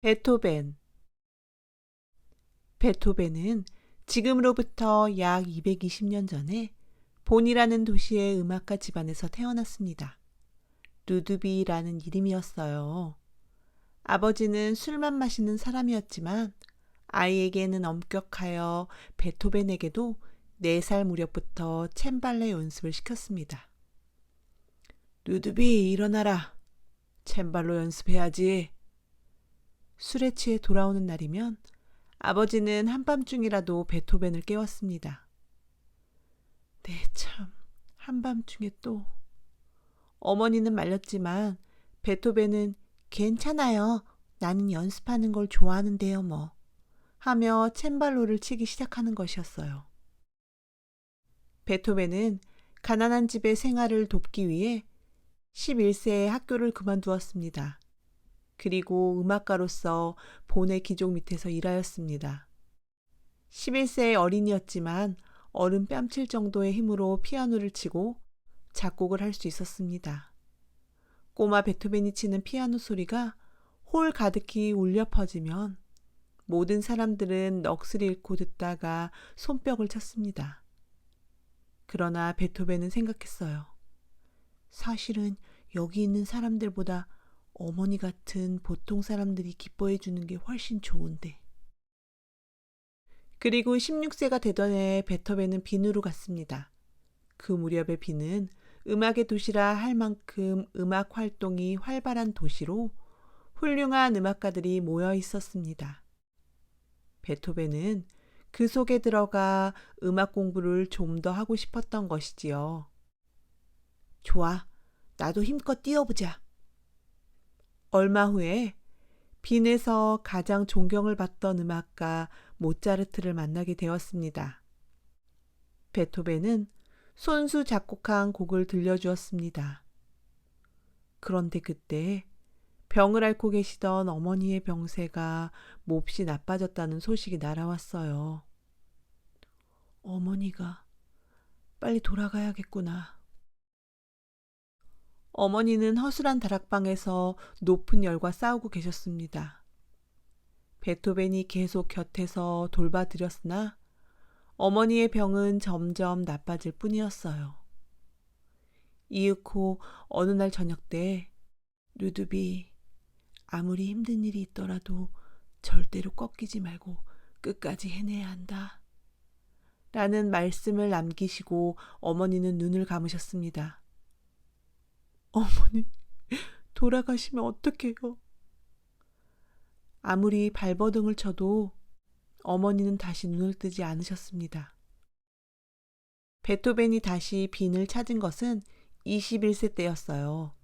베토벤. 베토벤은 지금으로부터 약 220년 전에 본이라는 도시의 음악가 집안에서 태어났습니다. 루드비라는 이름이었어요. 아버지는 술만 마시는 사람이었지만 아이에게는 엄격하여 베토벤에게도 4살 무렵부터 챔발레 연습을 시켰습니다. 루드비, 일어나라. 챔발로 연습해야지. 술에 취해 돌아오는 날이면 아버지는 한밤중이라도 베토벤을 깨웠습니다. 네, 참, 한밤중에 또. 어머니는 말렸지만 베토벤은 괜찮아요. 나는 연습하는 걸 좋아하는데요, 뭐. 하며 챔발로를 치기 시작하는 것이었어요. 베토벤은 가난한 집의 생활을 돕기 위해 11세에 학교를 그만두었습니다. 그리고 음악가로서 본의 기종 밑에서 일하였습니다. 11세의 어린이였지만 어른 뺨칠 정도의 힘으로 피아노를 치고 작곡을 할 수 있었습니다. 꼬마 베토벤이 치는 피아노 소리가 홀 가득히 울려 퍼지면 모든 사람들은 넋을 잃고 듣다가 손뼉을 쳤습니다. 그러나 베토벤은 생각했어요. 사실은 여기 있는 사람들보다 어머니 같은 보통 사람들이 기뻐해 주는 게 훨씬 좋은데. 그리고 16세가 되던 해 베토벤은 빈으로 갔습니다. 그 무렵의 빈은 음악의 도시라 할 만큼 음악 활동이 활발한 도시로 훌륭한 음악가들이 모여 있었습니다. 베토벤은 그 속에 들어가 음악 공부를 좀 더 하고 싶었던 것이지요. 좋아, 나도 힘껏 뛰어보자. 얼마 후에 빈에서 가장 존경을 받던 음악가 모차르트를 만나게 되었습니다. 베토벤은 손수 작곡한 곡을 들려주었습니다. 그런데 그때 병을 앓고 계시던 어머니의 병세가 몹시 나빠졌다는 소식이 날아왔어요. 어머니가 빨리 돌아가야겠구나. 어머니는 허술한 다락방에서 높은 열과 싸우고 계셨습니다. 베토벤이 계속 곁에서 돌봐드렸으나 어머니의 병은 점점 나빠질 뿐이었어요. 이윽고 어느 날 저녁 때 루드비, 아무리 힘든 일이 있더라도 절대로 꺾이지 말고 끝까지 해내야 한다. 라는 말씀을 남기시고 어머니는 눈을 감으셨습니다. 어머니, 돌아가시면 어떡해요? 아무리 발버둥을 쳐도 어머니는 다시 눈을 뜨지 않으셨습니다. 베토벤이 다시 빈을 찾은 것은 21세 때였어요.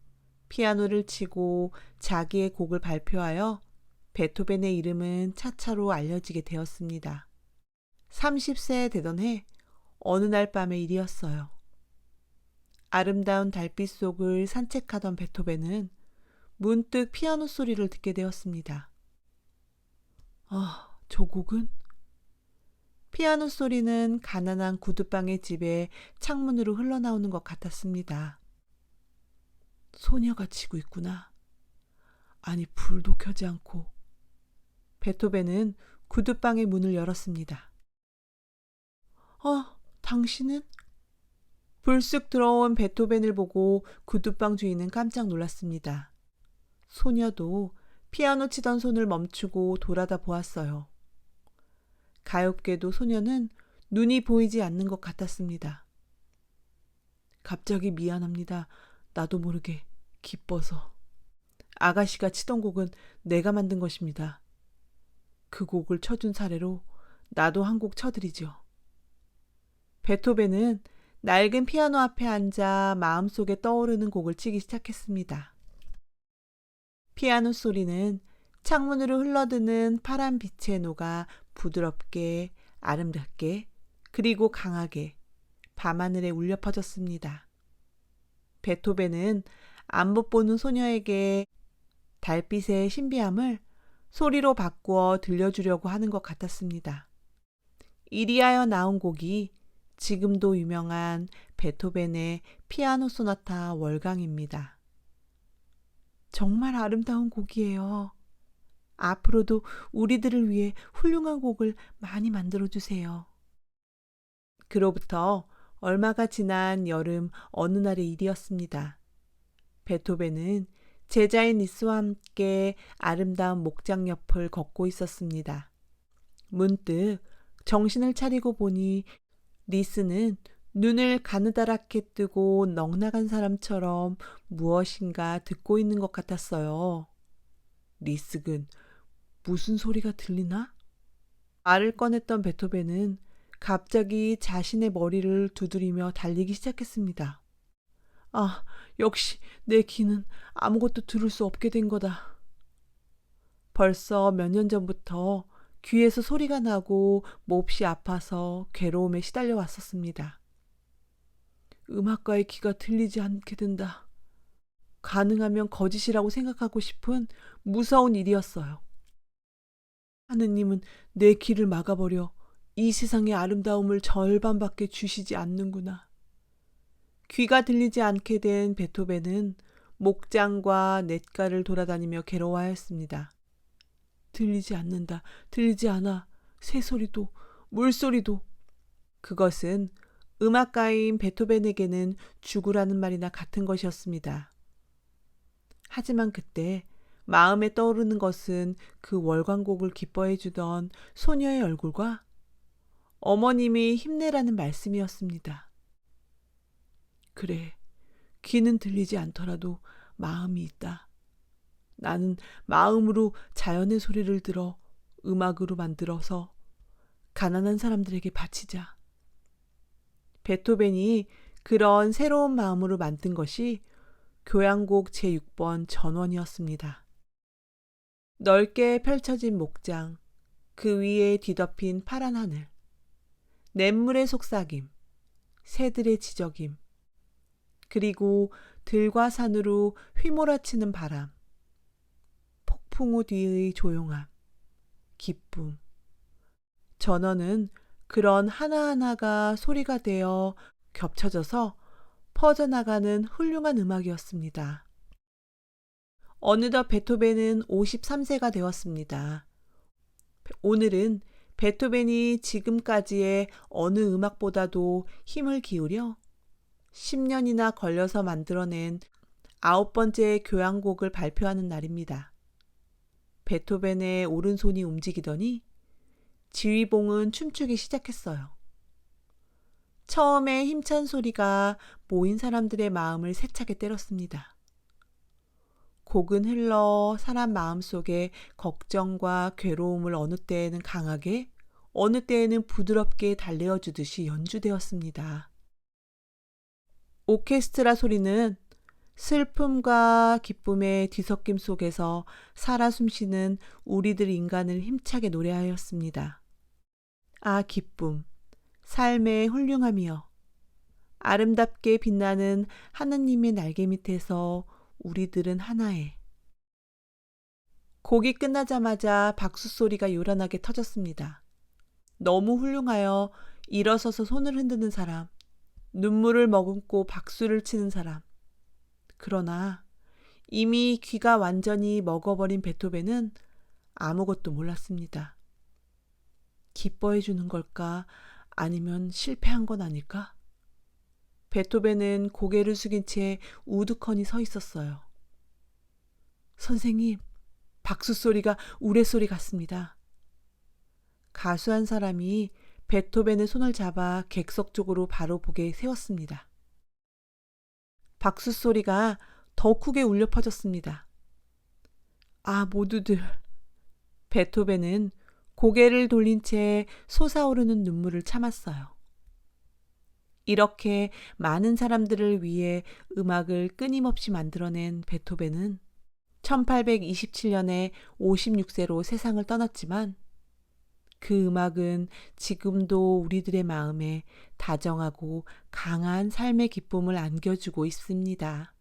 피아노를 치고 자기의 곡을 발표하여 베토벤의 이름은 차차로 알려지게 되었습니다. 30세 되던 해 어느 날 밤의 일이었어요. 아름다운 달빛 속을 산책하던 베토벤은 문득 피아노 소리를 듣게 되었습니다. 저 곡은? 피아노 소리는 가난한 구두방의 집에 창문으로 흘러나오는 것 같았습니다. 소녀가 치고 있구나. 아니, 불도 켜지 않고. 베토벤은 구두방의 문을 열었습니다. 당신은? 불쑥 들어온 베토벤을 보고 구두방 주인은 깜짝 놀랐습니다. 소녀도 피아노 치던 손을 멈추고 돌아다 보았어요. 가엾게도 소녀는 눈이 보이지 않는 것 같았습니다. 갑자기 미안합니다. 나도 모르게 기뻐서. 아가씨가 치던 곡은 내가 만든 것입니다. 그 곡을 쳐준 사례로 나도 한 곡 쳐드리죠. 베토벤은 낡은 피아노 앞에 앉아 마음속에 떠오르는 곡을 치기 시작했습니다. 피아노 소리는 창문으로 흘러드는 파란 빛에 녹아 부드럽게, 아름답게, 그리고 강하게 밤하늘에 울려 퍼졌습니다. 베토벤은 안 못 보는 소녀에게 달빛의 신비함을 소리로 바꾸어 들려주려고 하는 것 같았습니다. 이리하여 나온 곡이 지금도 유명한 베토벤의 피아노 소나타 월강입니다. 정말 아름다운 곡이에요. 앞으로도 우리들을 위해 훌륭한 곡을 많이 만들어 주세요. 그로부터 얼마가 지난 여름 어느 날의 일이었습니다. 베토벤은 제자인 리스와 함께 아름다운 목장 옆을 걷고 있었습니다. 문득 정신을 차리고 보니 리스는 눈을 가느다랗게 뜨고 넉나간 사람처럼 무엇인가 듣고 있는 것 같았어요. 리스군, 무슨 소리가 들리나? 말을 꺼냈던 베토벤은 갑자기 자신의 머리를 두드리며 달리기 시작했습니다. 아, 역시 내 귀는 아무것도 들을 수 없게 된 거다. 벌써 몇 년 전부터 귀에서 소리가 나고 몹시 아파서 괴로움에 시달려 왔었습니다. 음악가의 귀가 들리지 않게 된다. 가능하면 거짓이라고 생각하고 싶은 무서운 일이었어요. 하느님은 내 귀를 막아버려 이 세상의 아름다움을 절반밖에 주시지 않는구나. 귀가 들리지 않게 된 베토벤은 목장과 냇가를 돌아다니며 괴로워하였습니다. 들리지 않는다. 들리지 않아. 새소리도 물소리도. 그것은 음악가인 베토벤에게는 죽으라는 말이나 같은 것이었습니다. 하지만 그때 마음에 떠오르는 것은 그 월광곡을 기뻐해 주던 소녀의 얼굴과 어머님이 힘내라는 말씀이었습니다. 그래, 귀는 들리지 않더라도 마음이 있다. 나는 마음으로 자연의 소리를 들어 음악으로 만들어서 가난한 사람들에게 바치자. 베토벤이 그런 새로운 마음으로 만든 것이 교향곡 제6번 전원이었습니다. 넓게 펼쳐진 목장, 그 위에 뒤덮인 파란 하늘, 냇물의 속삭임, 새들의 지저김, 그리고 들과 산으로 휘몰아치는 바람, 폭풍우 뒤의 조용함, 기쁨. 전원은 그런 하나하나가 소리가 되어 겹쳐져서 퍼져나가는 훌륭한 음악이었습니다. 어느덧 베토벤은 53세가 되었습니다. 오늘은 베토벤이 지금까지의 어느 음악보다도 힘을 기울여 10년이나 걸려서 만들어낸 9번째 교향곡을 발표하는 날입니다. 베토벤의 오른손이 움직이더니 지휘봉은 춤추기 시작했어요. 처음에 힘찬 소리가 모인 사람들의 마음을 세차게 때렸습니다. 곡은 흘러 사람 마음속에 걱정과 괴로움을 어느 때에는 강하게, 어느 때에는 부드럽게 달래어주듯이 연주되었습니다. 오케스트라 소리는 슬픔과 기쁨의 뒤섞임 속에서 살아 숨쉬는 우리들 인간을 힘차게 노래하였습니다. 아, 기쁨, 삶의 훌륭함이여. 아름답게 빛나는 하느님의 날개 밑에서 우리들은 하나에. 곡이 끝나자마자 박수 소리가 요란하게 터졌습니다. 너무 훌륭하여 일어서서 손을 흔드는 사람, 눈물을 머금고 박수를 치는 사람. 그러나 이미 귀가 완전히 먹어버린 베토벤은 아무것도 몰랐습니다. 기뻐해 주는 걸까? 아니면 실패한 건 아닐까? 베토벤은 고개를 숙인 채 우두커니 서 있었어요. 선생님, 박수 소리가 우레소리 같습니다. 가수 한 사람이 베토벤의 손을 잡아 객석 쪽으로 바로 보게 세웠습니다. 박수 소리가 더 크게 울려 퍼졌습니다. 아, 모두들. 베토벤은 고개를 돌린 채 솟아오르는 눈물을 참았어요. 이렇게 많은 사람들을 위해 음악을 끊임없이 만들어낸 베토벤은 1827년에 56세로 세상을 떠났지만 그 음악은 지금도 우리들의 마음에 다정하고 강한 삶의 기쁨을 안겨주고 있습니다.